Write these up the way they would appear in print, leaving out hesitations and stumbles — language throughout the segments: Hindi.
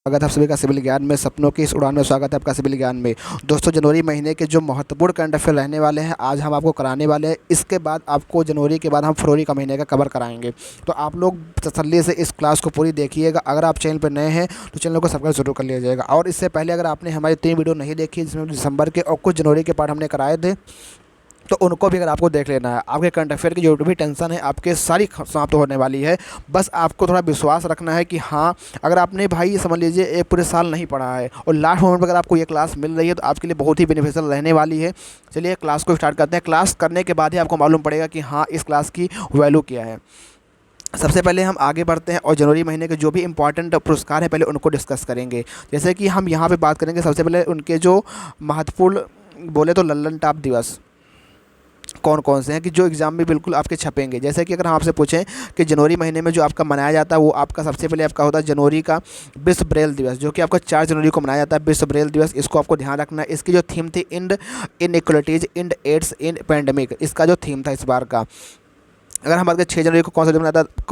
स्वागत है आप सभी का सिविल ज्ञान में। सपनों की इस उड़ान में स्वागत है आपका सिविल ज्ञान में। दोस्तों, जनवरी महीने के जो महत्वपूर्ण करंट अफेयर रहने वाले हैं आज हम आपको कराने वाले हैं। इसके बाद आपको जनवरी के बाद हम फरवरी का महीने का कवर कराएंगे। तो आप लोग तसल्ली से इस क्लास को पूरी देखिएगा। अगर आप चैनल पर नए हैं तो चैनल को सब्सक्राइब जरूर कर लीजिएगा। और इससे पहले अगर आपने हमारी 3 वीडियो नहीं देखी जिसमें दिसंबर के और कुछ जनवरी के पार्ट हमने कराए थे तो उनको भी अगर आपको देख लेना है, आपके करंट अफेयर की जो भी टेंशन है आपके सारी समाप्त होने वाली है। बस आपको थोड़ा विश्वास रखना है कि हाँ, अगर आपने भाई समझ लीजिए एक पूरे साल नहीं पढ़ा है और लास्ट मोमेंट पर अगर आपको ये क्लास मिल रही है तो आपके लिए बहुत ही बेनिफिशियल रहने वाली है। चलिए क्लास को स्टार्ट करते हैं। क्लास करने के बाद ही आपको मालूम पड़ेगा कि हाँ, इस क्लास की वैल्यू क्या है। सबसे पहले हम आगे बढ़ते हैं और जनवरी महीने के जो भी इंपॉर्टेंट पुरस्कार हैं पहले उनको डिस्कस करेंगे। जैसे कि हम यहाँ पे बात करेंगे सबसे पहले उनके जो महत्वपूर्ण बोले तो लल्लन टॉप दिवस कौन कौन से हैं कि जो एग्ज़ाम में बिल्कुल आपके छपेंगे। जैसे कि अगर हम आपसे पूछें कि जनवरी महीने में जो आपका मनाया जाता है वो आपका सबसे पहले आपका होता है जनवरी का विश्व ब्रेल दिवस, जो कि आपका 4 जनवरी को मनाया जाता है विश्व ब्रेल दिवस। इसको आपको ध्यान रखना है। इसकी जो थीम थी end inequalities end AIDS in pandemic, इसका जो थीम था इस बार का। अगर हम बात करें 6 जनवरी को कौन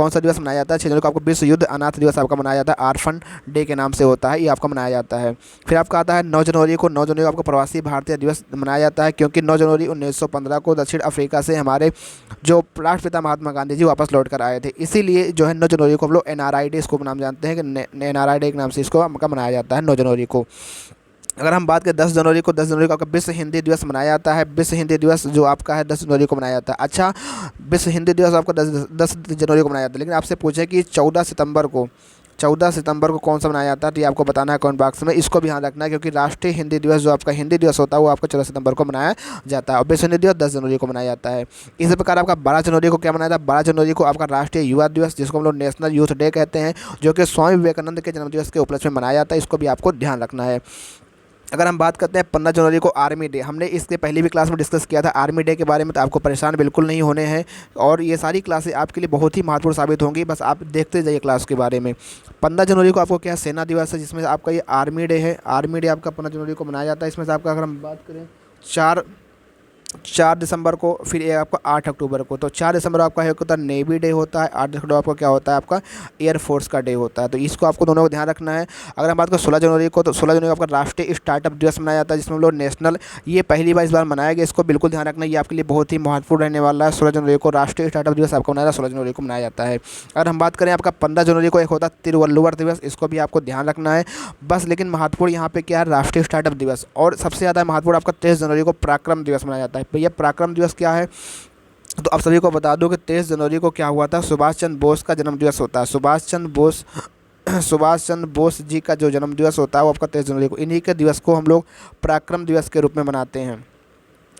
सा दिवस मनाया जाता है, 6 जनवरी को आपको विश्व युद्ध अनाथ दिवस आपका मनाया जाता है, आर्फन डे के नाम से होता है, ये आपका मनाया जाता है। फिर आपका आता है 9 जनवरी को, 9 जनवरी को आपको प्रवासी भारतीय दिवस मनाया जाता है, क्योंकि 9 जनवरी 1915 को दक्षिण अफ्रीका से हमारे जो राष्ट्रपिता महात्मा गांधी जी वापस लौट कर आए थे। इसीलिए जो है 9 जनवरी को हम लोग NRI डे इसको नाम जानते हैं कि NRI डे के नाम से इसको आपका मनाया जाता है 9 जनवरी को। अगर हम बात करें 10 जनवरी को, 10 जनवरी को आपका विश्व हिंदी दिवस मनाया जाता है। विश्व हिंदी दिवस जो आपका है 10 जनवरी को मनाया जाता है। अच्छा, विश्व हिंदी दिवस आपका 10 जनवरी को मनाया जाता है, लेकिन आपसे पूछे कि 14 सितंबर को कौन सा मनाया जाता है, तो ये आपको बताना है कमेंट बॉक्स में। इसको भी ध्यान रखना है क्योंकि राष्ट्रीय हिंदी दिवस जो आपका हिंदी दिवस होता है वो आपका 14 सितंबर को मनाया जाता है और विश्व हिंदी दिवस 10 जनवरी को मनाया जाता है। इसी प्रकार आपका 12 जनवरी को क्या मनाया जाता है, 12 जनवरी को आपका राष्ट्रीय युवा दिवस जिसको हम लोग नेशनल यूथ डे कहते हैं, जो कि स्वामी विवेकानंद के जन्मदिवस के उपलक्ष्य में मनाया जाता है। इसको भी आपको ध्यान रखना है। अगर हम बात करते हैं 15 जनवरी को आर्मी डे, हमने इसके पहले भी क्लास में डिस्कस किया था आर्मी डे के बारे में, तो आपको परेशान बिल्कुल नहीं होने हैं और ये सारी क्लासें आपके लिए बहुत ही महत्वपूर्ण साबित होंगी। बस आप देखते जाइए क्लास के बारे में। 15 जनवरी को आपको क्या सेना दिवस है, जिसमें आपका ये आर्मी डे है। आर्मी डे आपका 15 जनवरी को मनाया जाता है। इसमें से आपका अगर हम बात करें 4 दिसंबर को, फिर ये आपका 8 अक्टूबर को। तो 4 दिसंबर आपका है होता है नेवी डे होता है, 8 अक्टूबर आपका क्या होता है आपका एयरफोर्स का डे होता है। तो इसको आपको दोनों को ध्यान रखना है। अगर हम बात करें 16 जनवरी को, तो 16 जनवरी को आपका राष्ट्रीय स्टार्टअप दिवस मनाया जाता है, जिसमें हम लोग नेशनल, ये पहली बार इस बार मनाया गया। इसको बिल्कुल ध्यान रखना है, ये आपके लिए बहुत ही महत्वपूर्ण रहने वाला है। 16 जनवरी को राष्ट्रीय स्टार्टअप दिवस आपको मनाया 16 जनवरी को मनाया जाता है। अगर हम बात करें आपका 15 जनवरी को एक होता है तिरुवल्लुवर दिवस, इसको भी आपको ध्यान रखना है बस। लेकिन महत्वपूर्ण यहाँ पे क्या है, राष्ट्रीय स्टार्टअप दिवस। और सबसे ज़्यादा महत्वपूर्ण आपका 23 जनवरी को पराक्रम दिवस मनाया जाता है। भैया पराक्रम दिवस क्या है, तो आप सभी को बता दूं कि 23 जनवरी को क्या हुआ था, सुभाष चंद्र बोस का जन्म दिवस होता है। सुभाष चंद्र बोस जी का जो जन्म दिवस होता है वो आपका 23 जनवरी को, इन्हीं के दिवस को हम लोग पराक्रम दिवस के रूप में मनाते हैं।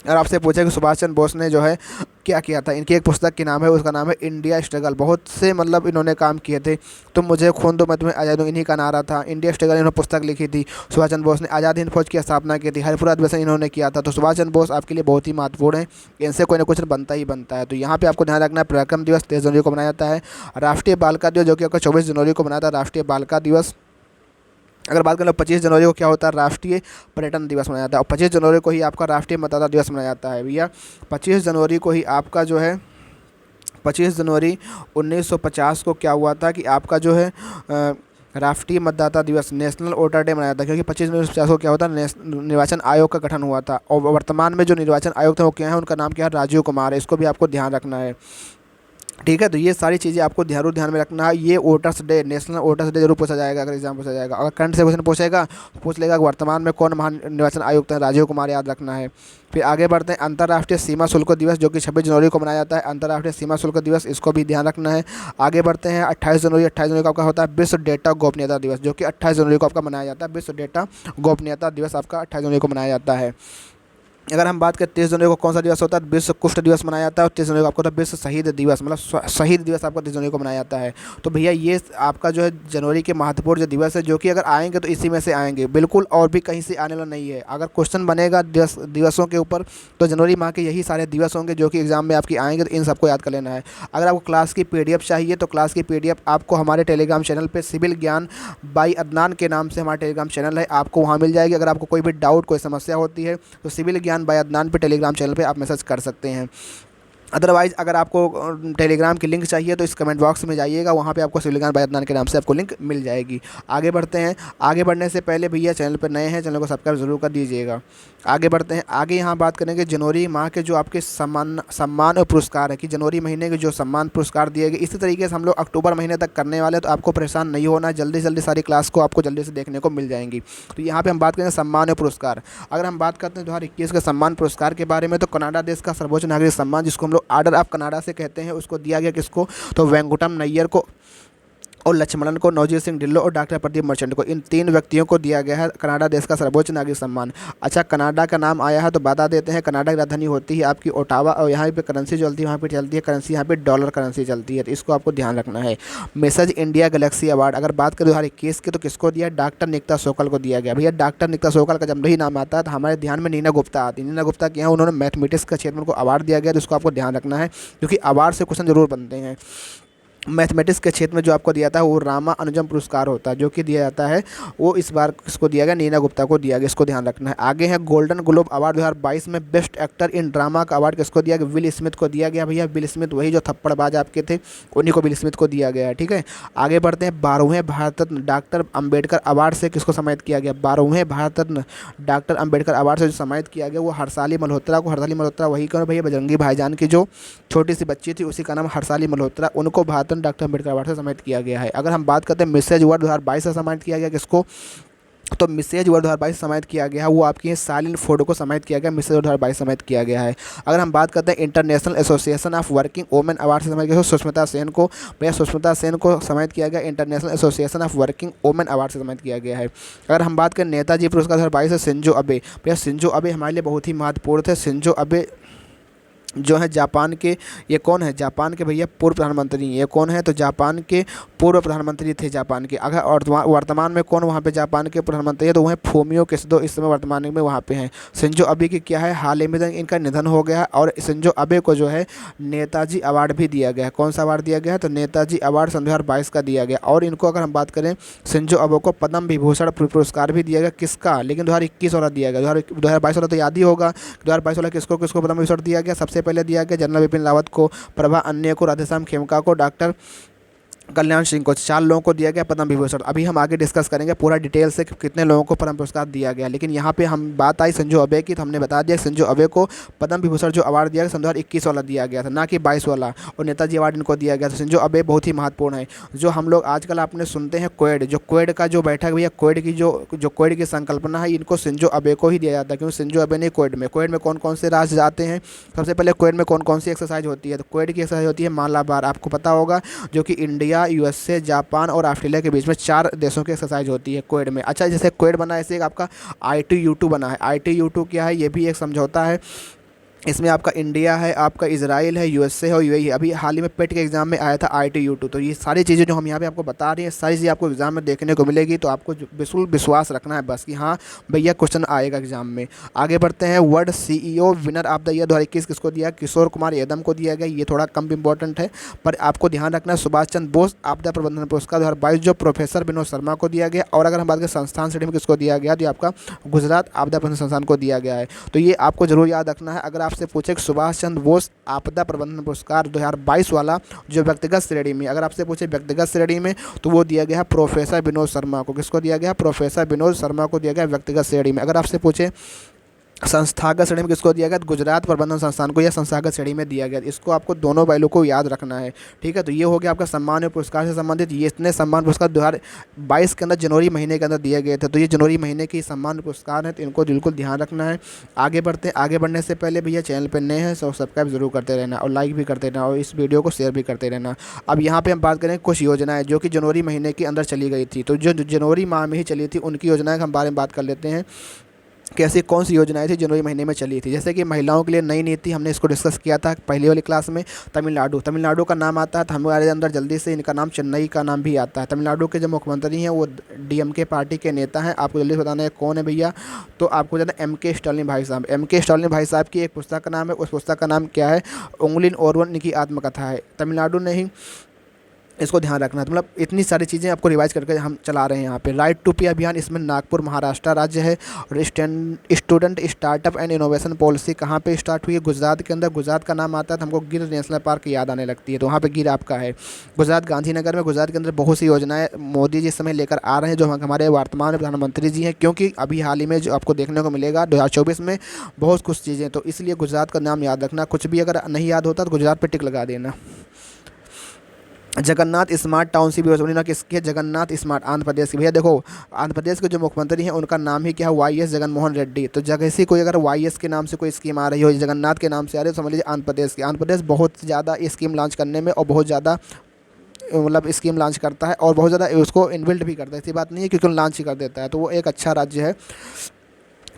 अगर आपसे पूछे कि सुभाष चंद्र बोस ने जो है क्या किया था, इनकी एक पुस्तक की नाम है, उसका नाम है इंडिया स्ट्रगल। बहुत से मतलब इन्होंने काम किए थे। तुम मुझे खून दो मैं तुम्हें आज़ाद दूँ, इन्हीं का नारा था इंडिया स्ट्रगल। इन्होंने पुस्तक लिखी थी। सुभाष चंद्र बोस ने आज़ाद हिंद फौज की स्थापना की थी। हरिपुरा अधिवेशन इन्होंने किया था। तो सुभाष चंद्र बोस आपके लिए बहुत ही महत्वपूर्ण है, इनसे कोई ना कुछ बनता ही बनता है। तो यहाँ पर आपको ध्यान रखना है पराक्रम दिवस 23 जनवरी को मनाया जाता है। राष्ट्रीय बालिका दिवस जो कि आपका 24 जनवरी को मनाया था, राष्ट्रीय बालिका दिवस। अगर बात करें 25 जनवरी को क्या होता है, राष्ट्रीय पर्यटन दिवस मनाया जाता है। और 25 जनवरी को ही आपका राष्ट्रीय मतदाता दिवस मनाया जाता है। भैया 25 जनवरी को ही आपका जो है 25 जनवरी 1950 को क्या हुआ था कि आपका जो है राष्ट्रीय मतदाता दिवस नेशनल वोटर डे मनाया था, क्योंकि 25 जनवरी 1950 को क्या होता है निर्वाचन आयोग का गठन हुआ था। और वर्तमान में जो निर्वाचन आयोग थे वो क्या है, उनका नाम क्या है, राजीव कुमार है। इसको भी आपको ध्यान रखना है, ठीक है। तो ये सारी चीज़ें आपको ध्यान में रखना है। ये voters day, national voters day जरूर पूछा जाएगा अगर एग्जाम पूछा जाएगा। अगर करंट से क्वेश्चन पूछेगा तो पूछ लेगा कि वर्तमान में कौन महान निर्वाचन आयुक्त है, राजीव कुमार, याद रखना है। फिर आगे बढ़ते हैं अंतर्राष्ट्रीय सीमा शुल्क दिवस, जो कि 26 जनवरी को मनाया जाता है, अंतर्राष्ट्रीय सीमा शुल्क दिवस, इसको भी ध्यान रखना है। आगे बढ़ते हैं 28 जनवरी को आपका होता है विश्व डेटा गोपनीयता दिवस, जो कि 28 जनवरी को आपका मनाया जाता है। विश्व डेटा गोपनीयता दिवस आपका 28 जनवरी को मनाया जाता है। अगर हम बात करें 23 जनवरी को कौन सा दिवस होता है, विश्व कुष्ठ दिवस मनाया जाता है। और 23 जनवरी को आपको होता है विश्व शहीद दिवस, मतलब शहीद दिवस आपका 23 जनवरी को मनाया जाता है। तो भैया ये आपका जो है जनवरी के महत्वपूर्ण जो दिवस है, जो कि अगर आएंगे तो इसी में से आएंगे, बिल्कुल और भी कहीं से आने वाला नहीं है। अगर क्वेश्चन बनेगा दिवसों के ऊपर तो जनवरी माह के यही सारे दिवस होंगे जो कि एग्जाम में आपकी आएंगे, तो इन सबको याद कर लेना है। अगर आपको क्लास की PDF चाहिए तो क्लास की PDF आपको हमारे टेलीग्राम चैनल पर सिविल ज्ञान बाई अदनान के नाम से हमारा टेलीग्राम चैनल है, आपको वहाँ मिल जाएगी। अगर आपको कोई भी डाउट कोई समस्या होती है तो सिविल ज्ञान बाई अदनान पर टेलीग्राम चैनल पे आप मैसेज कर सकते हैं। अदरवाइज़ अगर आपको टेलीग्राम की लिंक चाहिए तो इस कमेंट बॉक्स में जाइएगा, वहाँ पे आपको सिविल बैद्यनाथ के नाम से आपको लिंक मिल जाएगी। आगे बढ़ते हैं। आगे बढ़ने से पहले भैया चैनल पर नए हैं, चैनल को सब्सक्राइब ज़रूर कर दीजिएगा। आगे बढ़ते हैं। आगे यहाँ बात करेंगे जनवरी माह के जो आपके सम्मान और पुरस्कार है कि जनवरी महीने के जो सम्मान पुरस्कार दिए गए, इसी तरीके से हम लोग अक्टूबर महीने तक करने वाले हैं, तो आपको परेशान नहीं होना है, जल्दी से जल्दी सारी क्लास को आपको जल्दी से देखने को मिल जाएंगी। तो यहाँ पे हम बात करेंगे सम्मान और पुरस्कार। अगर हम बात करते हैं 2021 के सम्मान पुरस्कार के बारे में, तो कनाडा देश का सर्वोच्च नागरिक सम्मान, जिसको हम लोग ऑर्डर ऑफ कनाडा से कहते हैं, उसको दिया गया किसको, तो वेंकुटम नैयर को और लक्ष्मणन को, नवजीत सिंह ढिल्लो और डॉक्टर प्रदीप मर्चेंट को, इन 3 व्यक्तियों को दिया गया है कनाडा देश का सर्वोच्च नागरिक सम्मान। अच्छा, कनाडा का नाम आया है तो बता देते हैं। कनाडा की राजधानी होती है आपकी ओटावा, और यहाँ पे करेंसी जो चलती है, वहाँ पे चलती है करेंसी, यहाँ पे डॉलर करेंसी चलती है, तो इसको आपको ध्यान रखना है। मैसेज इंडिया गैलेक्सी अवार्ड अगर बात करें 2021 की, तो किसको दिया, डॉक्टर निकिता सोकल को दिया गया। भैया डॉक्टर निकिता सोकल का जब नहीं नाम आता है तो हमारे ध्यान में नीना गुप्ता आती है। नीना गुप्ता के यहाँ उन्होंने मैथमेटिक्स का क्षेत्र में उनको अवार्ड दिया गया, तो इसको आपको ध्यान रखना है, क्योंकि अवार्ड से क्वेश्चन जरूर बनते हैं। मैथमेटिक्स के क्षेत्र में जो आपको दिया था वो रामा अनुजम पुरस्कार होता है, जो कि दिया जाता है, वो इस बार किसको दिया गया, नीना गुप्ता को दिया गया, इसको ध्यान रखना है। आगे है गोल्डन ग्लोब अवार्ड 2022 में बेस्ट एक्टर इन ड्रामा का अवार्ड किसको दिया गया, विल स्मिथ को दिया गया। भैया विल स्मिथ वही जो थप्पड़बाज आपके थे, उन्हीं को विल स्मिथ को दिया गया है, ठीक है। आगे बढ़ते हैं। 12वें भारत रत्न डॉक्टर अम्बेडकर अवार्ड से किसको सम्मानित किया गया, 12वें भारत रत्न डॉक्टर अम्बेडकर अवार्ड से जो सम्मानित किया गया वो हर्षाली मल्होत्रा को। हर्षाली मल्होत्रा वही कौन भैया, बजरंगी भाईजान की जो छोटी सी बच्ची थी, उसी का नाम हर्षाली मल्होत्रा, उनको भारत रत्न डॉक्टर अम्बेडकर अवार्ड से सम्मानित किया गया है। अगर हम बात करते हैं मिसेज अवार्ड 2022 से सम्मानित किया गया किसको, तो मिसेज अवार्ड 2022 सम्मानित किया गया है, वो आपकी है सालिन फोटो को सम्मानित किया गया, मिसेज अवार्ड 2022 सम्मानित किया गया है। अगर हम बात करते हैं international association of working women award से सम्मानित किया, सुष्मिता सेन को, भैया सुष्मिता सेन को सम्मानित किया गया, international association of working women award से सम्मानित किया गया है। अगर हम बात करें नेताजी पुरस्कार 2022 से शिंजो अबे, भैया शिंजो अबे हमारे लिए बहुत ही महत्वपूर्ण थे। शिंजो अबे जो है जापान के, ये कौन है, जापान के भैया पूर्व प्रधानमंत्री। ये कौन है, तो जापान के पूर्व प्रधानमंत्री थे जापान के। अगर और वर्तमान में कौन वहाँ पे जापान के प्रधानमंत्री है, तो वह फूमियो किसिडो इस समय वर्तमान में वहाँ पे हैं। शिंजो अबे की क्या है, हाल ही में इनका निधन हो गया है, और शिंजो अबे को जो है नेताजी अवार्ड भी दिया गया है। कौन सा अवार्ड दिया गया है, तो नेताजी अवार्ड 2022 का दिया गया। और इनको अगर हम बात करें, शिंजो अबे को पद्म विभूषण पुरस्कार भी दिया गया, किसका, लेकिन 2021 वाला दिया गया। 2022 वाला तो याद ही होगा, 2022 वाला किसको किसको पद्म विभूषण दिया गया, सबसे पहले दिया गया जनरल बिपिन रावत को, प्रभा अन्य को, राधेश्याम खेमका को, डॉक्टर कल्याण सिंह को, 4 लोगों को दिया गया पद्म विभूषण। अभी हम आगे डिस्कस करेंगे पूरा डिटेल से कि कितने लोगों को पद्म पुरस्कार दिया गया, लेकिन यहाँ पे हम बात आई शिंजो अबे की, तो हमने बता दिया शिंजो अबे को पद्म विभूषण जो अवार्ड दिया गया 2021 वाला दिया गया था, ना कि 22 वाला, और नेताजी अवार्ड इनको दिया गया था। शिंजो अबे बहुत ही महत्वपूर्ण है। जो हम लोग आजकल आपने सुनते हैं क्वेड, जो क्वेड का जो बैठक भैया, क्वेड की जो क्वेड की संकल्पना है, इनको शिंजो अबे को ही दिया जाता है, क्योंकि शिंजो अबे ने क्वेड में कौन कौन से राज्य जाते हैं। सबसे पहले क्वेड में कौन कौन सी एक्सरसाइज होती है, तो क्वेड की एक्सरसाइज होती है मालाबार, आपको पता होगा, जो कि इंडिया, यूएसए, जापान और ऑस्ट्रेलिया के बीच में 4 देशों की एक्सरसाइज होती है क्वेड में। अच्छा, जैसे क्वेड बना है, ऐसे एक आपका ITU2 बना है। ITU2 क्या है, ये भी एक समझौता है। इसमें आपका इंडिया है, आपका इजराइल है, यूएसए है और यूएई है। अभी हाल ही में पेट के एग्जाम में आया था ITU2। तो ये सारी चीज़ें जो हम यहाँ पे आपको बता रहे हैं, सारी चीज़ें आपको एग्जाम में देखने को मिलेगी, तो आपको बिल्कुल विश्वास रखना है बस कि हाँ भैया क्वेश्चन आएगा एग्जाम में। आगे बढ़ते हैं। World CEO winner of the year 2021 किसको दिया, किशोर कुमार यादव को दिया गया। ये थोड़ा कम इंपॉर्टेंट है, पर आपको ध्यान रखना है। सुभाष चंद्र बोस आपदा प्रबंधन पुरस्कार 2022 जो प्रोफेसर विनोद शर्मा को दिया गया। और अगर हम बात करें संस्थान श्रेणी में किसको दिया गया, तो आपका गुजरात आपदा प्रबंधन संस्थान को दिया गया है। तो ये आपको जरूर याद रखना है। अगर आपसे पूछे सुभाष चंद्र बोस आपदा प्रबंधन पुरस्कार 2022 वाला जो व्यक्तिगत श्रेणी में, अगर आपसे पूछे व्यक्तिगत श्रेणी में, तो वो दिया गया प्रोफेसर विनोद शर्मा को। किसको दिया गया, प्रोफेसर विनोद शर्मा को दिया गया व्यक्तिगत श्रेणी में। अगर आपसे पूछे संस्थागत श्रेणी में किसको दिया गया, गुजरात प्रबंधन संस्थान को, या संस्थागत श्रेणी में दिया गया। इसको आपको दोनों पहलू को याद रखना है, ठीक है। तो ये हो गया आपका सम्मान और पुरस्कार से संबंधित। ये इतने सम्मान पुरस्कार 2022 के अंदर जनवरी महीने के अंदर दिए गए थे, तो ये जनवरी महीने के सम्मान पुरस्कार हैं, तो इनको बिल्कुल ध्यान रखना है। आगे बढ़ते हैं। आगे बढ़ने से पहले भैया चैनल पर नए हैं तो सब्सक्राइब जरूर करते रहना, और लाइक भी करते रहना, और इस वीडियो को शेयर भी करते रहना। अब यहाँ पर हम बात करें कुछ योजनाएँ जो कि जनवरी महीने के अंदर चली गई थी, तो जो जनवरी माह में ही चली थी उनकी योजनाएँ के हम बारे में बात कर लेते हैं। कैसी कौन सी योजनाएं थी जनवरी महीने में चली थी। जैसे कि महिलाओं के लिए नई नीति, हमने इसको डिस्कस किया था पहली वाली क्लास में। तमिलनाडु का नाम आता है, तो हमारे अंदर जल्दी से इनका नाम चेन्नई का नाम भी आता है। तमिलनाडु के जो मुख्यमंत्री हैं वो DMK पार्टी के नेता हैं। आपको जल्दी से बताना है कौन है भैया, तो आपको जाना MK स्टालिन भाई साहब। MK स्टालिन भाई साहब की एक पुस्तक का नाम है, उस पुस्तक का नाम क्या है, उंगलिन ओरवन की आत्मकथा है। तमिलनाडु ने ही इसको ध्यान रखना है। तो मतलब इतनी सारी चीज़ें आपको रिवाइज करके हम चला रहे हैं यहाँ पे। राइट टू पे अभियान, इसमें नागपुर महाराष्ट्र राज्य है। और student startup and innovation policy कहाँ पे स्टार्ट हुई है? गुजरात के अंदर। गुजरात का नाम आता है तो हमको गिर नेशनल पार्क याद आने लगती है, तो वहाँ पे गिर आपका है। गुजरात गांधीनगर में। गुजरात के अंदर बहुत सी योजनाएं मोदी जी इस समय लेकर आ रहे हैं, जो हमारे वर्तमान प्रधानमंत्री जी हैं, क्योंकि अभी हाल ही में जो आपको देखने को मिलेगा 2024 में बहुत कुछ चीज़ें, तो इसलिए गुजरात का नाम याद रखना। कुछ भी अगर नहीं याद होता तो गुजरात पर टिक लगा देना। जगन्नाथ स्मार्ट टाउनशिप योजना किसकी है? जगन्नाथ स्मार्ट, आंध्र प्रदेश की। भैया देखो, आंध्र प्रदेश के जो मुख्यमंत्री हैं उनका नाम ही क्या है? Y S Jaganmohan Reddy. तो जगह से कोई अगर वाई एस के नाम से कोई स्कीम आ रही हो, जगन्नाथ के नाम से आ रही है, तो समझ लीजिए आंध्र प्रदेश की। आंध्र प्रदेश बहुत ज़्यादा स्कीम लॉन्च करने में और बहुत ज़्यादा मतलब स्कीम लॉन्च करता है और बहुत ज़्यादा उसको इनबिल्ड भी करता है। ऐसी बात नहीं है क्योंकि लॉन्च ही कर देता है, तो वो एक अच्छा राज्य है।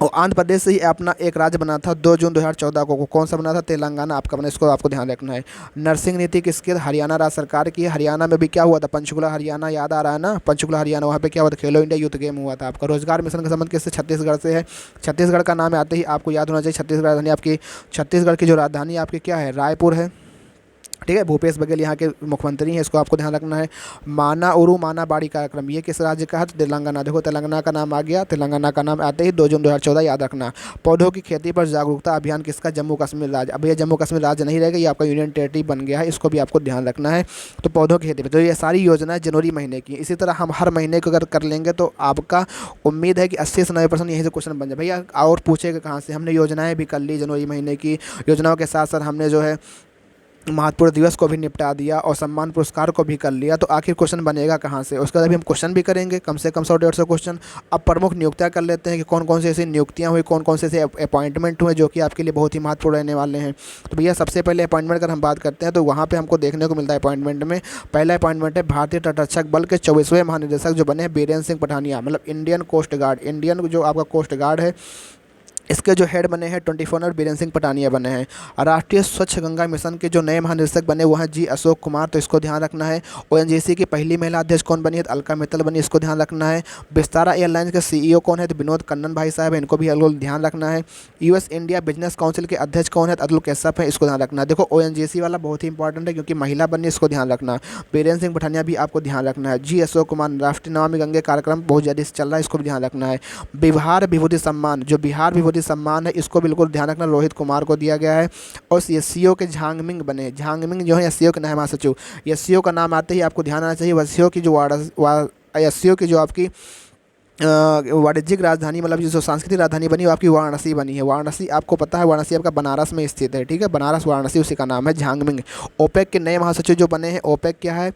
और आंध्र प्रदेश से ही अपना एक राज्य बना था 2 जून 2014 को। कौन सा बना था? तेलंगाना आपका बना। इसको आपको ध्यान रखना है। नर्सिंग नीति किसकी? हरियाणा राज्य सरकार की है। हरियाणा में भी क्या हुआ था? पंचकुला हरियाणा याद आ रहा है ना? पंचकुला हरियाणा, वहाँ पे क्या हुआ था? खेलो इंडिया यूथ गेम हुआ था आपका। रोजगार मिशन का संबंध किससे? छत्तीसगढ़ से है। छत्तीसगढ़ का नाम आते ही आपको याद होना चाहिए छत्तीसगढ़ राजधानी आपकी, छत्तीसगढ़ की जो राजधानी आपकी क्या है? रायपुर है। ठीक है, भूपेश बघेल यहाँ के मुख्यमंत्री हैं, इसको आपको ध्यान रखना है। माना उरू माना बाड़ी कार्यक्रम, ये किस राज्य का है? तो तेलंगाना। देखो तेलंगाना का नाम आ गया, तेलंगाना का नाम आते ही 2 जून 2014 याद रखना। पौधों की खेती पर जागरूकता अभियान किसका? जम्मू कश्मीर राज्य। अब ये जम्मू कश्मीर राज्य नहीं रहेगा, ये आपका यूनियन टेरिटरी बन गया है, इसको भी आपको ध्यान रखना है। तो पौधों की खेती पर, तो ये सारी योजनाएं जनवरी महीने की। इसी तरह हम हर महीने को अगर कर लेंगे तो आपका उम्मीद है कि 80 से 90% यहीं से क्वेश्चन बन जाए। भैया और पूछेगा कहाँ से? हमने योजनाएं भी कर ली जनवरी महीने की, योजनाओं के साथ साथ हमने जो है महात्मा दिवस को भी निपटा दिया और सम्मान पुरस्कार को भी कर लिया, तो आखिर क्वेश्चन बनेगा कहाँ से? उसके बाद अभी हम क्वेश्चन भी करेंगे, कम से कम 100-150 क्वेश्चन। अब प्रमुख नियुक्तियाँ कर लेते हैं कि कौन कौन से ऐसी नियुक्तियाँ हुई, कौन कौन से ऐसे अपॉइंटमेंट हुए जो कि आपके लिए बहुत ही महत्वपूर्ण रहने वाले हैं। तो भैया सबसे पहले अपॉइंटमेंट अगर हम बात करते हैं तो वहाँ पर हमको देखने को मिलता है अपॉइंटमेंट में, पहला अपॉइंटमेंट है भारतीय तटरक्षक बल के 24वें महानिदेशक जो बने हैं बीरेन्द्र सिंह पठानिया, मतलब इंडियन कोस्ट गार्ड, इंडियन जो आपका कोस्ट गार्ड है, इसके जो हेड बने हैं 24 और बीरेन्द्र सिंह पठानिया बने हैं। राष्ट्रीय स्वच्छ गंगा मिशन के जो नए महानिदेशक बने वो हैं जी अशोक कुमार, तो इसको ध्यान रखना है। ओएनजीसी की पहली महिला अध्यक्ष कौन बनी है? तो अलका मित्तल बनी, इसको ध्यान रखना है। विस्तारा एयरलाइंस के सीईओ कौन है? तो विनोद कन्नन भाई साहब हैं, इनको भी अलग ध्यान रखना है। यूएस इंडिया बिजनेस काउंसिल के अध्यक्ष कौन है? तो अतुल कैसप है, इसको ध्यान रखना है। देखो ओएनजीसी वाला बहुत ही इंपॉर्टेंट है क्योंकि महिला बनी, इसको ध्यान रखना। बीरेन्द्र सिंह पठानिया भी आपको ध्यान रखना है। जी अशोक कुमार, राष्ट्रीय नमामि गंगे कार्यक्रम बहुत ज़्यादा चल रहा है, इसको भी ध्यान रखना है। बिहार विभूति सम्मान, जो बिहार विभूति सम्मान है इसको बिल्कुल ध्यान रखना, रोहित कुमार को दिया गया है। और एससीओ के झांगमिंग बने, झांगमिंग जो है एससीओ के नए महासचिव। एससीओ का नाम आते ही आपको ध्यान आना चाहिए, एससीओ की जो एससीओ की जो आपकी वाणिज्यिक राजधानी मतलब जो सांस्कृतिक राजधानी बनी वो आपकी वाराणसी बनी है। वाराणसी आपको पता है, वाराणसी आपका बनारस में स्थित है, ठीक है, बनारस वाराणसी उसी का नाम है, झांगमिंग। ओपेक के नए महासचिव जो बने हैं, ओपेक क्या है?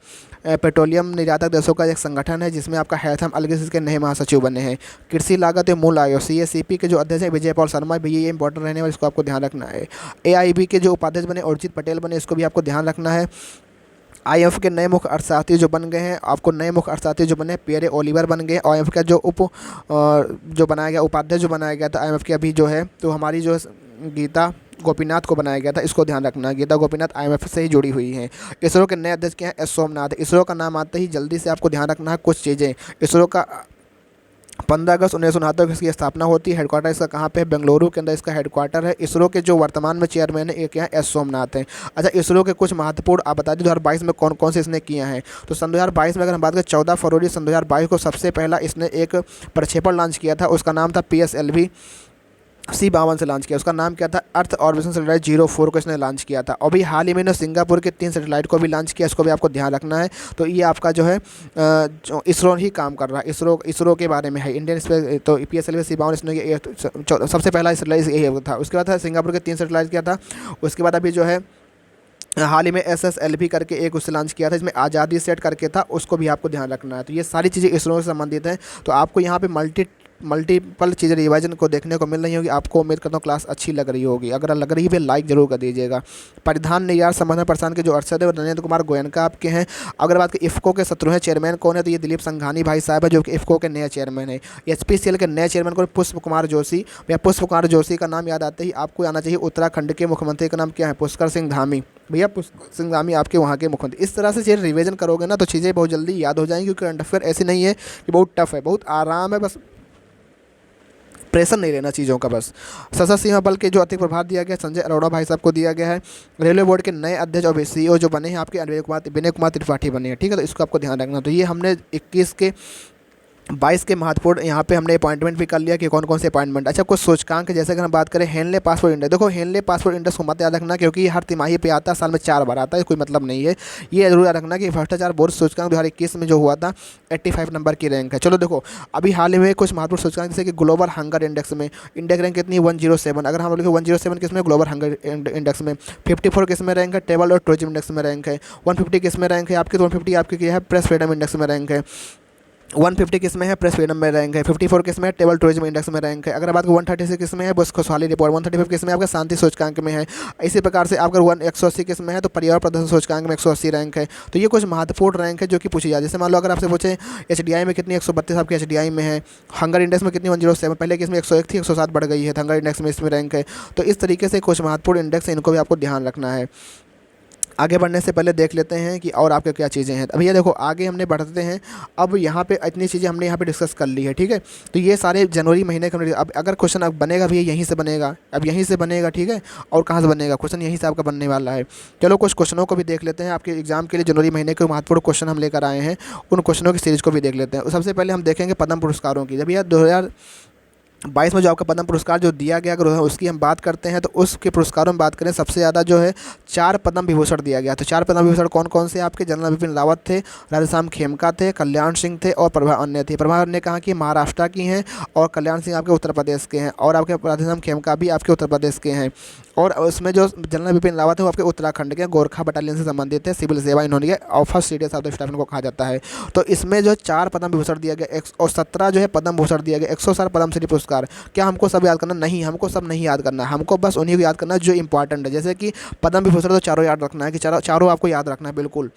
पेट्रोलियम निर्यातक देशों का एक संगठन है जिसमें आपका हैथम अलगिस के नए महासचिव बने हैं। कृषि लागत एवं मूल आयोग सीएसीपी के जो अध्यक्ष है विजय पॉल शर्मा, भी ये इंपॉर्टेंट रहने वाला, इसको आपको ध्यान रखना है। एआईबी के जो उपाध्यक्ष बने उर्जित पटेल बने, इसको भी आपको ध्यान रखना है। आईएमएफ के नए मुख्य अर्थशास्त्री जो बन गए हैं, आपको नए मुख्य अर्थशास्त्री जो बने पियरे ओलिवर बन गए। आईएमएफ का जो जो बनाया गया उपाध्यक्ष जो बनाया गया था आईएमएफ के अभी जो है, तो हमारी जो गीता गोपीनाथ को बनाया गया था, इसको ध्यान रखना। गीता गोपीनाथ आईएमएफ से ही जुड़ी हुई हैं। इसरो के नए अध्यक्ष क्या हैं? एस सोमनाथ। इसरो का नाम आते ही जल्दी से आपको ध्यान रखना है कुछ चीज़ें। इसरो का 15 अगस्त 1969 को इसकी स्थापना होती है। हेडक्वार्टर इसका कहाँ पे है? बेंगलुरु के अंदर इसका हेडक्वार्टर है। इसरो के जो वर्तमान में चेयरमैन है एक क्या है? एस सोमनाथ हैं। अच्छा, इसरो के कुछ महत्वपूर्ण आप बता दें 2022 में कौन कौन से इसने किए हैं? तो सन 2022 में अगर हम बात करें 14 फरवरी सन 2022 को सबसे पहला इसने एक प्रक्षेपण लॉन्च किया था, उसका नाम था PSLV C-52 से लॉन्च किया। उसका नाम क्या था? अर्थ ऑर्बिशन सैटेलाइट 04 को इसने लॉन्च किया था। अभी हाल ही में सिंगापुर के 3 सैटेलाइट को भी लॉन्च किया, इसको भी आपको ध्यान रखना है। तो ये आपका जो है जो इसरो ही काम कर रहा है, इसरो के बारे में है। इंडियन स्पेस तो PSLV C-52 इसने सबसे पहला सैटेलाइट यही था। उसके बाद सिंगापुर के 3 सैटेलाइट किया था। उसके बाद अभी जो है हाल ही में SSLV करके एक उससे लॉन्च किया था, इसमें आज़ादी सेट करके था, उसको भी आपको ध्यान रखना है। तो ये सारी चीज़ें इसरो से संबंधित हैं। तो आपको यहाँ पे मल्टीपल चीज़ें रिवाइजन को देखने को मिल रही होगी। आपको उम्मीद करता हूँ क्लास अच्छी लग रही होगी। अगर लग रही है लाइक जरूर कर दीजिएगा। परिधान निर्यात संवर्धन प्रसारण के जो अरशद है नरेंद्र कुमार गोयनका आपके हैं। अगर बात करें इफ़को के 17वें चेयरमैन कौन है? तो ये दिलीप संघानी भाई साहब है जो कि इफ़को के नए चेयरमैन है। HPCL के नए चेयरमैन को पुष्प कुमार जोशी। भैया पुष्प कुमार जोशी का नाम याद आते ही आपको आना चाहिए उत्तराखंड के मुख्यमंत्री का नाम क्या है? पुष्कर सिंह धामी। भैया पुष्कर सिंह धामी आपके वहाँ के मुख्यमंत्री। इस तरह से चीज़ें रिवीजन करोगे ना तो चीज़ें बहुत जल्दी याद हो जाएंगी, क्योंकि करंट अफेयर ऐसी नहीं है कि बहुत टफ है, बहुत आराम है, बस प्रेशर नहीं लेना चीज़ों का बस। सशस्त्र सीमा बल के जो अतिरिक्त प्रभार दिया गया संजय अरोड़ा भाई साहब को दिया गया है। रेलवे बोर्ड के नए अध्यक्ष और सीईओ जो बने हैं आपके विनय कुमार त्रिपाठी बने हैं, ठीक है। तो इसको आपको ध्यान रखना। तो ये हमने 21 के 22 के महत्वपूर्ण यहाँ पे हमने अपॉइंटमेंट भी कर लिया कि कौन कौन से अपॉइंटमेंट। अच्छा, कुछ सूचकांक जैसे अगर हम बात करें हेनले पासपोर्ट इंडेक्स, देखो हेनले पासपोर्ट इंडेक्स को मत याद रखना क्योंकि ये हर तिमाही पे आता है, साल में 4 बार आता है, कोई मतलब नहीं है। ये जरूर याद रखना कि भ्रष्टाचार बोर्ड सूचकांक 2021 में जो हुआ था 85 नंबर की रैंक है। चलो देखो, अभी हाल ही में कुछ महत्वपूर्ण सूचकांक जैसे कि ग्लोबल हंगर इंडेक्स में इंडेक्स रैंक कितनी 107। अगर हम लोग 107 किस में ग्लोबल हंगर इंडेक्स में, 54 किस में रैंक है टेबल और टूरिज्म इंडेक्स में रैंक है, 150 किस में रैंक है आपकी, 150 आपकी क्या है प्रेस फ्रीडम इंडेक्स में रैंक है, 150 किस में है प्रेस फ्रीडम में रैंक है, 54 किस में है टेबल टूरिज्म इंडेक्स में रैंक है। अगर बात 136 किस में है बस खुशहाली रिपोर्ट, 135 किस में आपका शांति सूचकांक में है। इसी प्रकार से आपका 180 किस में है तो पर्यावरण प्रदर्शन सूचकांक में 180 रैंक है। तो ये कुछ महत्वपूर्ण रैंक है जो कि पूछी जाए। जैसे मान लो अगर आपसे पूछे HDI में कितनी 132 आपकी HDI में है, हंगर इंडेक्स में कितनी 107, पहले किस में 101 थी 107 बढ़ गई है, हंगर इंडेक्स में इसमें रैंक है। तो इस तरीके से कुछ महत्वपूर्ण इंडेक्स है, इनको भी आपको ध्यान रखना है। आगे बढ़ने से पहले देख लेते हैं कि और आपके क्या चीज़ें हैं। अभी ये देखो आगे हमने बढ़ते हैं। अब यहाँ पे इतनी चीज़ें हमने यहाँ पे डिस्कस कर ली है, ठीक है। तो ये सारे जनवरी महीने का अब अगर क्वेश्चन अब बनेगा भी यहीं से बनेगा, अब यहीं से बनेगा, ठीक है। और कहाँ से बनेगा क्वेश्चन, यहीं से आपका बनने वाला है। चलो कुछ क्वेश्चनों को भी देख लेते हैं। आपके एग्जाम के लिए जनवरी महीने के महत्वपूर्ण क्वेश्चन हम लेकर आए हैं, उन क्वेश्चनों की सीरीज़ को भी देख लेते हैं। सबसे पहले हम देखेंगे पद्म पुरस्कारों की। जब यह 2022 में जो आपका पद्म पुरस्कार जो दिया गया अगर उसकी हम बात करते हैं तो उसके पुरस्कारों में बात करें सबसे ज़्यादा जो है 4 पद्म विभूषण दिया गया। तो 4 पद्म विभूषण कौन कौन से आपके, जनरल बिपिन रावत थे, राधेश्याम खेमका थे, कल्याण सिंह थे और प्रभा अन्य थे। प्रभा ने कहा कि महाराष्ट्र की हैं और कल्याण सिंह आपके उत्तर प्रदेश के हैं और आपके राधेश्याम खेमका भी आपके उत्तर प्रदेश के हैं। और उसमें जो जनरल बिपिन रावत है वो आपके उत्तराखंड के गोरखा बटालियन से संबंधित है, सिविल सेवा इन्होंने first CDS of the staff इनको कहा जाता है। तो इसमें जो 4 पद्म विभूषण दिया गया और 17 जो है पद्म भूषण दिया गया, 107 पद्मश्री पुरस्कार। क्या हमको सब याद करना? नहीं, हमको सब नहीं याद करना है, हमको बस उन्हीं को याद करना है जो इंपॉर्टेंट है। जैसे कि पद्म विभूषण तो चारों याद रखना है कि चारों आपको याद रखना है बिल्कुल।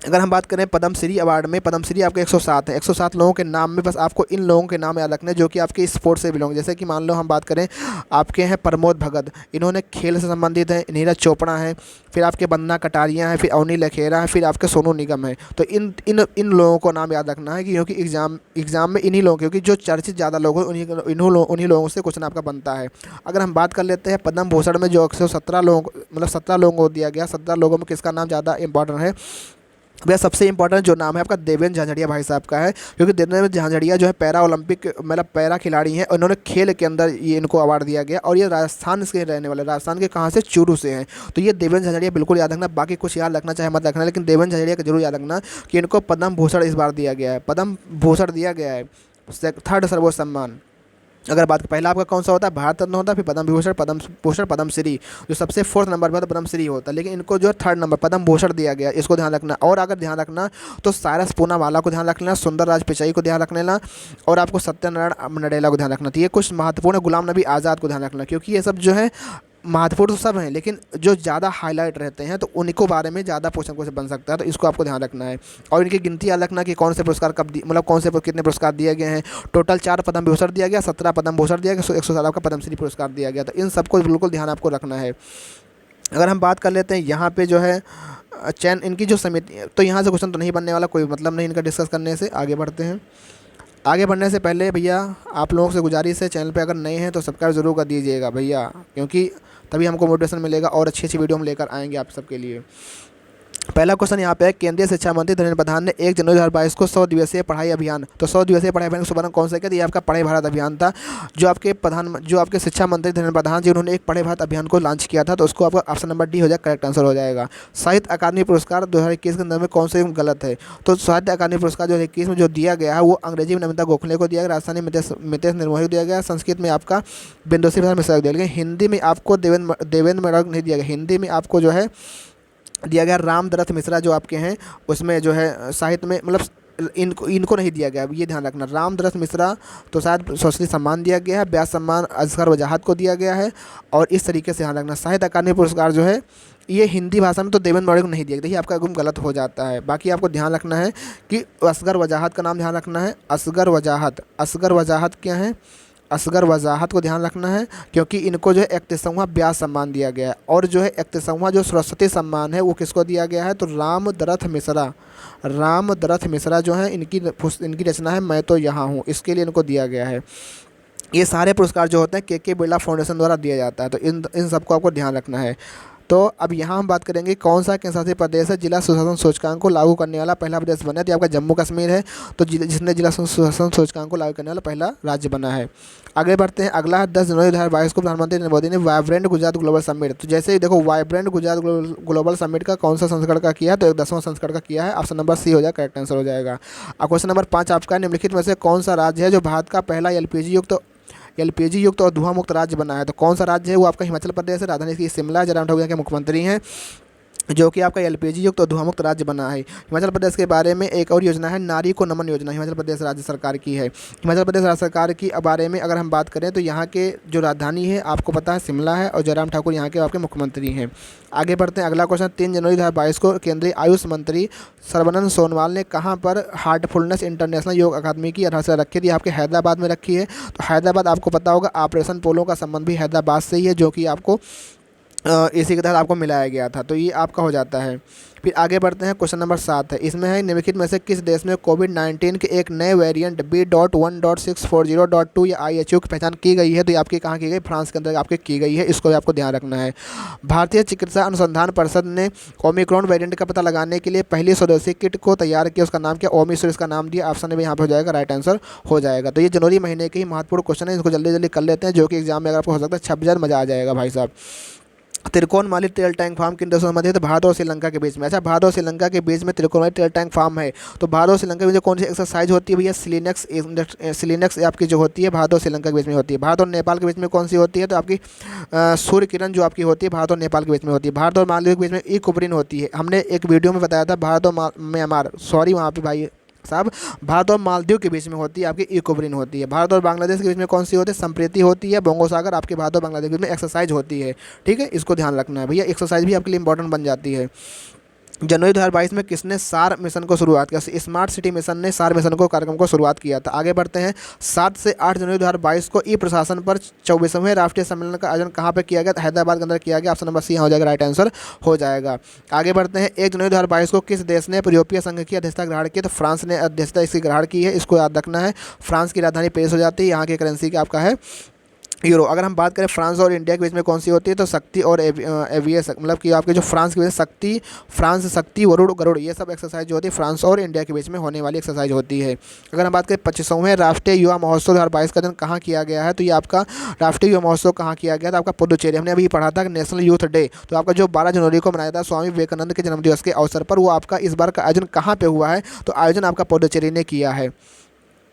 अगर हम बात करें पद्मश्री अवार्ड में, पद्मश्री आपके 107 है, 107 लोगों के नाम में बस आपको इन लोगों के नाम याद रखने जो कि आपके स्पोर्ट्स से बिलोंग। जैसे कि मान लो हम बात करें आपके हैं प्रमोद भगत, इन्होंने खेल से संबंधित है, नीरज चोपड़ा है, फिर आपके वंदना कटारिया हैं, फिर अवनी लखेरा है, फिर आपके सोनू निगम है। तो इन इन इन लोगों को नाम याद रखना है कि क्योंकि एग्जाम में इन्हीं लोगों, क्योंकि जो चर्चित ज़्यादा लोग हैं उन्हीं लोगों से क्वेश्चन आपका बनता है। अगर हम बात कर लेते हैं पद्म भूषण में जो 117 लोगों मतलब 17 लोगों को दिया गया, 17 लोगों में किसका नाम ज़्यादा इंपॉर्टेंट है? वह सबसे इंपॉर्टेंट जो नाम है आपका देवेंद्र झाझड़िया भाई साहब का है, क्योंकि देवेंद्र झाझड़िया जो है पैरा ओलंपिक मतलब पैरा खिलाड़ी हैं। उन्होंने खेल के अंदर ये इनको अवार्ड दिया गया और ये राजस्थान के रहने वाले, राजस्थान के कहाँ से, चूरू से हैं। तो ये देवेंद्र झाझड़िया बिल्कुल याद रखना, बाकी कुछ याद रखना चाहे मत रखना, लेकिन देवेंद्र झाझड़िया का जरूर याद रखना कि इनको पद्म भूषण इस बार दिया गया है, पद्म भूषण दिया गया है, 3rd सर्वोच्च सम्मान। अगर बात पहला आपका कौन सा होता है, भारत रत्न होता है, फिर पद्म विभूषण, पद्म भूषण, पद्मश्री जो सबसे 4th नंबर पर पद्मश्री होता है, लेकिन इनको जो 3rd नंबर पद्म भूषण दिया गया, इसको ध्यान रखना। और अगर ध्यान रखना तो साइरस पूनावाला को ध्यान रख लेना, सुंदर राज पिचाई को ध्यान रख लेना और आपको सत्यनारायण नडेला को ध्यान रखना। तो ये कुछ महत्वपूर्ण, गुलाम नबी आज़ाद को ध्यान रखना, क्योंकि ये सब जो है महत्वपूर्ण तो सब हैं, लेकिन जो ज़्यादा हाईलाइट रहते हैं तो उन्हीं को बारे में ज़्यादा क्वेश्चन बन सकता है। तो इसको आपको ध्यान रखना है और इनकी गिनती याद रखना कि कौन से पुरस्कार कब मतलब कौन से कितने पुरस्कार दिए गए हैं। टोटल 4 पद्म विभूषण दिया गया, 17 पद्म भूषण दिया गया, 107 का पद्मश्री पुरस्कार दिया गया। तो इन सबको बिल्कुल ध्यान आपको रखना है। अगर हम बात कर लेते हैं यहाँ पे जो है चयन इनकी जो समिति, तो यहाँ से क्वेश्चन तो नहीं बनने वाला, कोई मतलब नहीं इनका डिस्कस करने से। आगे बढ़ते हैं। आगे बढ़ने से पहले भैया आप लोगों से गुजारिश है, चैनल पे अगर नए हैं तो सब्सक्राइब ज़रूर कर दीजिएगा भैया, क्योंकि तभी हमको मोटिवेशन मिलेगा और अच्छी अच्छी वीडियो हम लेकर आएंगे आप सबके लिए। पहला क्वेश्चन यहाँ पे है, केंद्रीय शिक्षा मंत्री धर्मेंद्र प्रधान ने 1 जनवरी 2022 को 100 दिवसीय पढ़ाई अभियान, तो 100 दिवसीय पढ़ाई अभियान का शुभारंभ कौन सा किया? ये आपका पढ़े भारत अभियान था। जो आपके शिक्षा मंत्री धर्मेंद्र प्रधान जी उन्होंने एक पढ़े भारत अभियान को लॉन्च किया था। तो उसको आपका ऑप्शन नंबर डी हो जाएगा, करेक्ट आंसर हो जाएगा। साहित्य अकादमी पुरस्कार 2021 के अंदर में कौन से गलत है? तो साहित्य अकादमी पुरस्कार 2021 में जो दिया गया है वो अंग्रेजी में नमिता गोखले को दिया गया, राजस्थानी मितेश निर्मोही को दिया गया, संस्कृत में आपका बिंदुश्री प्रसाद मिश्रा को दिया गया, हिंदी में आपको देवेंद्र मेड़क नहीं दिया गया, हिंदी में आपको जो है दिया गया रामदरथ मिश्रा जो आपके हैं, उसमें जो है साहित्य में मतलब इनको नहीं दिया गया, ये ध्यान रखना। रामदरथ मिश्रा तो शायद संस्कृत सम्मान दिया गया है, व्यास सम्मान असगर वजाहत को दिया गया है, और इस तरीके से ध्यान रखना। साहित्य अकादमी पुरस्कार जो है ये हिंदी भाषा में तो देवेंद्र मेड़क को नहीं दिया गया, देखिए आपका गुम गलत हो जाता है। बाकी आपको ध्यान रखना है कि असगर वजाहत का नाम ध्यान रखना है, असगर वजाहत क्या है? असगर वजाहत को ध्यान रखना है, क्योंकि इनको जो है 31वां व्यास सम्मान दिया गया है, और जो है 31वां जो सरस्वती सम्मान है वो किसको दिया गया है? तो रामदरथ मिश्रा जो है इनकी रचना है मैं तो यहाँ हूँ, इसके लिए इनको दिया गया है। ये सारे पुरस्कार जो होते हैं के बिरला फाउंडेशन द्वारा दिया जाता है। तो इन सबको आपको ध्यान रखना है। तो अब यहाँ हम बात करेंगे कौन सा केंद्र शासित प्रदेश है जिला सुशासन सूचकांक को लागू करने वाला पहला प्रदेश बना है। तो आपका जम्मू कश्मीर है, तो जिसने जिला सुशासन सूचकांक को लागू करने वाला पहला राज्य बना है। आगे बढ़ते हैं। अगला है 10 जनवरी 2022 को प्रधानमंत्री नरेंद्र मोदी ने वाइब्रेंट गुजरात ग्लोबल समिट। तो जैसे ही देखो वाइब्रेंट गुजरात ग्लोबल समिट का कौन सा संस्करण का किया है, तो 10वां संस्करण का किया है। ऑप्शन नंबर सी हो जाएगा, करेक्ट आंसर हो जाएगा। अब क्वेश्चन नंबर 5 आपका निम्नलिखित में से कौन सा राज्य है जो भारत का पहला एलपीजी युक्त और धुआं मुक्त राज्य बना है। तो कौन सा राज्य है, वो आपका हिमाचल प्रदेश है। राजधानी इसकी शिमला। जयराम ठाकुर के मुख्यमंत्री हैं, जो कि आपका एलपीजी युक्त और धुआं मुक्त राज्य बना है। हिमाचल प्रदेश के बारे में एक और योजना है नारी को नमन योजना, हिमाचल प्रदेश राज्य सरकार की है। हिमाचल प्रदेश राज्य सरकार की बारे में अगर हम बात करें तो यहाँ के जो राजधानी है आपको पता है शिमला है, और जयराम ठाकुर यहाँ के आपके मुख्यमंत्री हैं। आगे बढ़ते हैं। अगला क्वेश्चन 3 जनवरी 2022 को केंद्रीय आयुष मंत्री सर्बानंद सोनोवाल ने कहाँ पर हार्टफुलनेस इंटरनेशनल योग अकादमी की आधारशिला रखी थी। आपके हैदराबाद में रखी है। तो हैदराबाद आपको पता होगा ऑपरेशन पोलो का संबंध भी हैदराबाद से ही है, जो कि आपको इसी के तहत आपको मिलाया गया था। तो ये आपका हो जाता है। फिर आगे बढ़ते हैं। क्वेश्चन नंबर 7 है, इसमें है निम्नलिखित में से किस देश में कोविड-19 के एक नए वेरिएंट B.1.640.2 या IHU की पहचान की गई है। तो ये आपकी कहाँ की गई, फ्रांस के अंदर आपके की गई है। इसको भी आपको ध्यान रखना है। भारतीय चिकित्सा अनुसंधान परिषद ने ओमिक्रॉन वेरिएंट का पता लगाने के लिए पहली स्वदेशी किट को तैयार किया, उसका नाम क्या, ओमिक्रोन इसका नाम दिया। ऑप्शन में यहाँ पर हो जाएगा, राइट आंसर हो जाएगा। तो ये जनवरी महीने के ही महत्वपूर्ण क्वेश्चन है, इसको जल्दी जल्दी कर लेते हैं, जो कि एग्जाम में अगर आपको हो सकता है 26 मजा आ जाएगा भाई साहब। त्रिकोणमाली तेल टैंक फार्म किन देशों से संबंधित है, तो भारत और श्रीलंका के बीच में। अच्छा, भारत और श्रीलंका के बीच में त्रिकोणमाली तेल टैंक फार्म है। तो भारत और श्रीलंका के बीच कौन सी एक्सरसाइज होती है भैया, सिलिनेक्स आपकी जो होती है भारत और श्रीलंका के बीच में होती है। भारत और नेपाल के बीच में कौन सी होती है, तो आपकी सूर्य किरण जो आपकी होती है भारत और नेपाल के बीच में होती है। भारत और मालदीव के बीच में इकोब्रिन होती है। हमने एक वीडियो में बताया था भारत और म्यांमार, सॉरी वहाँ पे भाई साहब, भारत और मालदीव के बीच में होती है आपकी इकोब्रिन होती है। भारत और बांग्लादेश के बीच में कौन सी होती है, संप्रीति होती है। बंगो सागर आपके भारत और बांग्लादेश के बीच में एक्सरसाइज होती है। ठीक है, इसको ध्यान रखना है भैया, एक्सरसाइज भी आपके लिए इंपॉर्टेंट बन जाती है। जनवरी 2022 में किसने सार मिशन को शुरुआत किया, स्मार्ट सिटी मिशन ने सार मिशन को कार्यक्रम को शुरुआत किया था। आगे बढ़ते हैं। 7 से 8 जनवरी 2022 को ई प्रशासन पर 24वें राष्ट्रीय सम्मेलन का आयोजन कहाँ पर किया गया, तो हैदराबाद के अंदर किया गया। ऑप्शन नंबर सी हो जाएगा, राइट आंसर हो जाएगा। आगे बढ़ते हैं। 1 जनवरी 2022 को किस देश ने यूरोपीय संघ की अध्यक्षता ग्रहण की, तो फ्रांस ने अध्यक्षता इसकी ग्रहण की है। इसको याद रखना है। फ्रांस की राजधानी पेरिस हो जाती है। यहाँ की करेंसी का आपका है यूरो। अगर हम बात करें फ्रांस और इंडिया के बीच में कौन सी होती है, तो शक्ति और एवीएस, मतलब कि आपके जो फ्रांस के बीच शक्ति, फ्रांस शक्ति, वरुण गरुड़, ये सब एक्सरसाइज जो होती है फ्रांस और इंडिया के बीच में होने वाली एक्सरसाइज होती है। अगर हम बात करें 25वें राष्ट्रीय युवा महोत्सव 2022 का दिन कहाँ किया गया है, तो ये आपका राष्ट्रीय युवा महोत्सव कहाँ किया गया था, आपका पुडुचेरी। हमने अभी पढ़ा था नेशनल यूथ डे, तो आपका जो 12 जनवरी को मनाया था स्वामी विवेकानंद के जन्मदिवस के अवसर पर, वो आपका इस बार का आयोजन कहाँ पर हुआ है, तो आयोजन आपका पुडुचेरी ने किया है।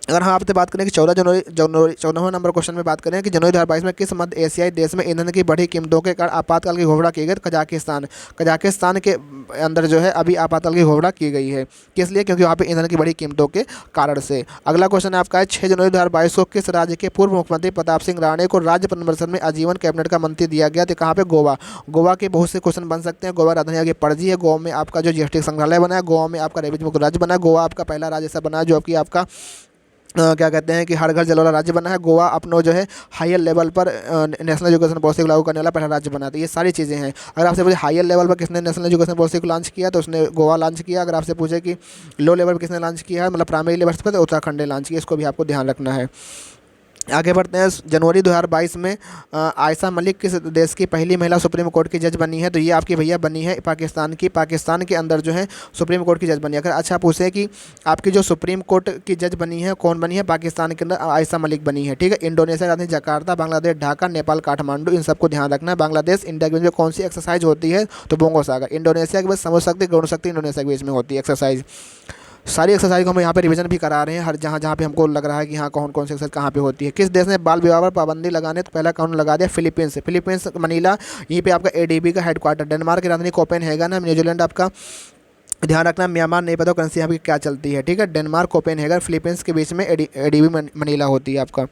अगर हम आपसे बात करें कि 14वें नंबर क्वेश्चन में बात करें कि जनवरी 2022 में किस मध्य एशियाई देश में ईंधन की बढ़ी कीमतों के कारण आपातकाल की घोषणा की गई, कजाकिस्तान के अंदर जो है अभी आपातकाल की घोषणा की गई है। किस लिए, क्योंकि वहाँ पे ईंधन की बढ़ी कीमतों के कारण से। अगला क्वेश्चन आपका है 6 जनवरी 2022 को किस राज्य के पूर्व मुख्यमंत्री प्रताप सिंह राणे को राज्य परिषद में आजीवन कैबिनेट का मंत्री दिया गया, तो कहाँ पे, गोवा के बहुत से क्वेश्चन बन सकते हैं। गोवा राजधानी आगे पणजी है। गोवा में आपका जो जीएसटी संग्रहालय बना है, गोवा में आपका रेवेन्यू मुक्त राज्य बना है। गोवा आपका पहला राज्य ऐसा बना है जो आपकी आपका क्या कहते हैं कि हर घर जल वाला राज्य बना है। गोवा अपना जो है हायर लेवल पर नेशनल एजुकेशन पॉलिसी को लागू करने वाला पहला राज्य बना है। तो ये सारी चीज़ें हैं। अगर आपसे पूछे हायर लेवल पर किसने नेशनल एजुकेशन पॉलिसी को लॉन्च किया, तो उसने गोवा लॉन्च किया। अगर आपसे पूछे कि लो लेवल पर किसने लॉन्च किया है, मतलब प्राइमरी लेवल पर, तो उत्तराखंड ने लॉन्च किया। इसको भी आपको ध्यान रखना है। आगे बढ़ते हैं। जनवरी 2022 में आयशा मलिक किस देश की पहली महिला सुप्रीम कोर्ट की जज बनी है, तो ये आपकी भैया बनी है पाकिस्तान की। पाकिस्तान के अंदर जो है सुप्रीम कोर्ट की जज बनी है। अगर अच्छा पूछे कि आपकी जो सुप्रीम कोर्ट की जज बनी है कौन बनी है, पाकिस्तान के अंदर आयशा मलिक बनी है। ठीक है। इंडोनेशिया राजधानी जकार्ता, बांग्लादेश ढाका, नेपाल काठमांडू, इन सबको ध्यान रखना है। बांग्लादेश इंडिया के बीच में कौन सी एक्सरसाइज होती है, तो बोंगो सागर। इंडोनेशिया के बीच समुद्र शक्ति, गौण शक्ति इंडोनेशिया के बीच में होती है एक्सरसाइज। सारी एक्सरसाइज को हम यहाँ पे रिवीजन भी करा रहे हैं, हर जहाँ पे हमको लग रहा है कि हाँ कौन कौन सी एक्सरसाइज कहाँ पे होती है। किस देश ने बाल विवाह पर पाबंदी लगाने तो पहला कानून लगा दिया, फिलीपींस मनीला। यहीं पे आपका एडीबी का हेडक्वार्टर। डेनमार्क की राजधानी कोपेनहेगन है। न्यूजीलैंड आपका ध्यान रखना, म्यांमार नहीं पता करेंसी यहाँ की क्या चलती है। ठीक है। डेनमार्क कोपेनहेगन, फिलीपींस के बीच में एडीबी मनीला होती है आपका।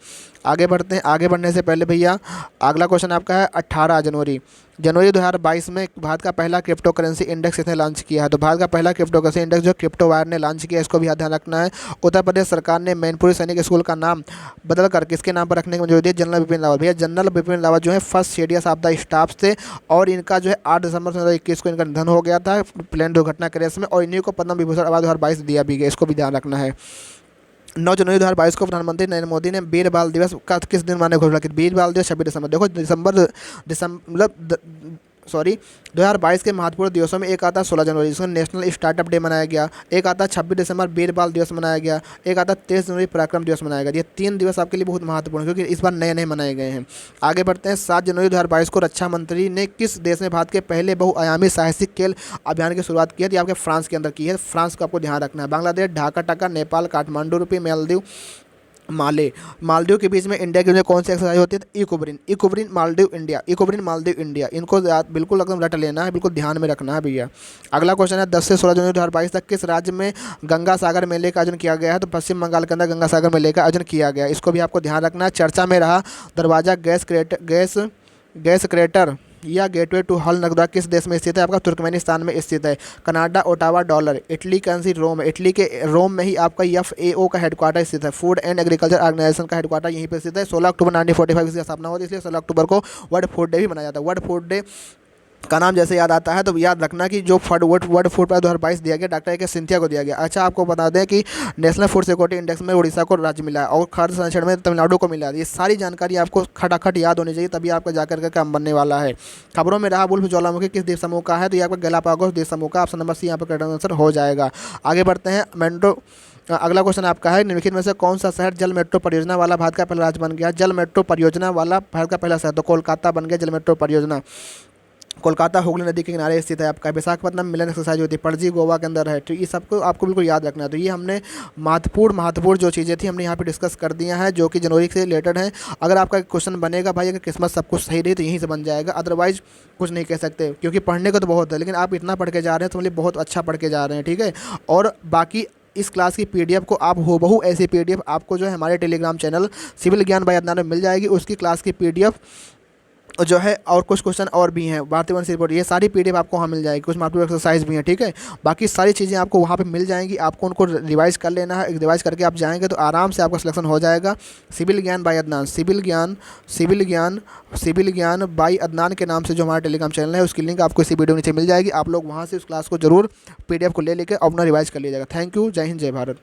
आगे बढ़ते हैं। आगे बढ़ने से पहले भैया अगला क्वेश्चन आपका है 18 जनवरी 2022 में भारत का पहला क्रिप्टो करेंसी इंडेक्स किसने लॉन्च किया है, तो भारत का पहला क्रिप्टो करेंसी इंडेक्स जो क्रिप्टो वायर ने लॉन्च किया, इसको भी ध्यान रखना है। उत्तर प्रदेश सरकार ने मैनपुरी सैनिक स्कूल का नाम बदल कर किसके नाम पर रखने की मंजूरी दी, जनरल बिपिन रावत। भैया जनरल बिपिन रावत जो है first CDS of the staff थे, और इनका जो है 8 दिसंबर 2021 को इनका निधन हो गया था प्लेन दुर्घटना क्रैश में, और इन्हीं को पद्म विभूषण अवार्ड 2022 दिया भी गया। इसको भी ध्यान रखना है। 9 जनवरी 2022 को प्रधानमंत्री नरेंद्र मोदी ने वीर बाल दिवस का किस दिन मनाने की घोषणा की? वीर बाल दिवस 26 दिसंबर। देखो दिसंबर 2022 के महत्वपूर्ण दिवसों में एक आता 16 जनवरी, जिसको नेशनल स्टार्टअप डे मनाया गया। एक आता 26 दिसंबर वीर बाल दिवस मनाया गया। एक आता 23 जनवरी पराक्रम दिवस मनाया गया। ये 3 दिवस आपके लिए बहुत महत्वपूर्ण है, क्योंकि इस बार नए नए मनाए गए हैं। आगे बढ़ते हैं। 7 जनवरी 2022 को रक्षा मंत्री ने किस देश में भारत के पहले बहुआयामी साहसिक खेल अभियान की शुरुआत की है? तो ये आपके फ्रांस के अंदर की है। फ्रांस को आपको ध्यान रखना है। बांग्लादेश, ढाका, टाका, नेपाल, काठमांडू, रूपी, मालदीव, मालदीव के बीच में इंडिया के लिए कौन सी एक्सरसाइज होती है? तो इकोब्रिन मालदीव इंडिया। इनको बिल्कुल एकदम रट लेना है, बिल्कुल ध्यान में रखना है भैया। अगला क्वेश्चन है 10 से 16 जनवरी 2022 तक किस राज्य में गंगा सागर मेले का आयोजन किया गया है? तो पश्चिम बंगाल के अंदर गंगा सागर मेले का आयोजन किया गया। इसको भी आपको ध्यान रखना है। चर्चा में रहा दरवाजा गैस क्रेटर या गेटवे टू हल नगदा किस देश में स्थित है? आपका तुर्कमेनिस्तान में स्थित है। Canada, Ottawa, dollar. Italy currency Rome है। इटली के रोम में ही आपका FAO का हेडक्वार्टर स्थित है। फूड एंड एग्रीकल्चर ऑर्गेनाइजेशन का हेडक्वार्टर यहीं पर स्थित है। 16 अक्टूबर 1945 इसकी स्थापना होती है, इसलिए 16 अक्टूबर को वर्ल्ड फूड डे भी मनाया जाता है। वर्ल्ड फूड डे का नाम जैसे याद आता है तो याद रखना कि जो वर्ल्ड फूड प्राइज 2022 दिया गया डॉक्टर A.K. सिंथिया को दिया गया। अच्छा, आपको बता दें कि नेशनल फूड सिक्योरिटी इंडेक्स में उड़ीसा को राज्य मिला है और खाद्य संरक्षण में तमिलनाडु को मिला है। ये सारी जानकारी आपको खटाखट याद होनी चाहिए, तभी आपका जाकर के काम बनने वाला है। खबरों में रहा वुल्फ ज्वालामुखी किस द्वीप समूह का है? तो ये आपका गैलापागोस द्वीप समूह का। ऑप्शन नंबर C यहाँ पर करेक्ट आंसर हो जाएगा। आगे बढ़ते हैं। अगला क्वेश्चन आपका है निम्नलिखित में से कौन सा शहर जल मेट्रो परियोजना वाला भारत का पहला राज्य बन गया? जल मेट्रो परियोजना वाला भारत का पहला शहर, तो कोलकाता बन गया जल मेट्रो परियोजना। कोलकाता हुगली नदी के किनारे स्थित है। आपका विशाखापट्टनम मिलन एक्सरसाइज होती है, पणजी गोवा के अंदर है। तो ये सबको आपको बिल्कुल याद रखना है। तो ये हमने महत्वपूर्ण जो चीज़ें थी हमने यहाँ पे डिस्कस कर दिया है, जो कि जनवरी से रिलेटेड है। अगर आपका क्वेश्चन बनेगा भाई, अगर किस्मत सब कुछ सही रही तो यहीं से बन जाएगा, अदरवाइज कुछ नहीं कह सकते, क्योंकि पढ़ने को तो बहुत है, लेकिन आप इतना पढ़ के जा रहे हैं तो मतलब बहुत अच्छा पढ़ के जा रहे हैं, ठीक है। और बाकी इस क्लास की PDF को आप हूबहू ऐसी PDF आपको जो है हमारे टेलीग्राम चैनल सिविल ज्ञान बाय अदनान में मिल जाएगी। उसकी क्लास की PDF जो है और कुछ क्वेश्चन और भी हैं, भारतीय वन रिपोर्ट, ये सारी PDF आपको वहाँ मिल जाएगी। कुछ महत्वपूर्ण एक्सरसाइज भी हैं, ठीक है। बाकी सारी चीज़ें आपको वहाँ पे मिल जाएंगी। आपको उनको रिवाइज कर लेना है। रिवाइज करके आप जाएंगे तो आराम से आपका सिलेक्शन हो जाएगा। सिविल ज्ञान बाय अदनान, सिविल ज्ञान बाय अदनान के नाम से जो हमारा टेलीग्राम चैनल है, उसकी लिंक आपको इसी वीडियो नीचे मिल जाएगी। आप लोग वहाँ से उस क्लास को जरूर PDF को ले लेकर अपना रिवाइज कर लीजिएगा। Thank you. जय हिंद, जय भारत।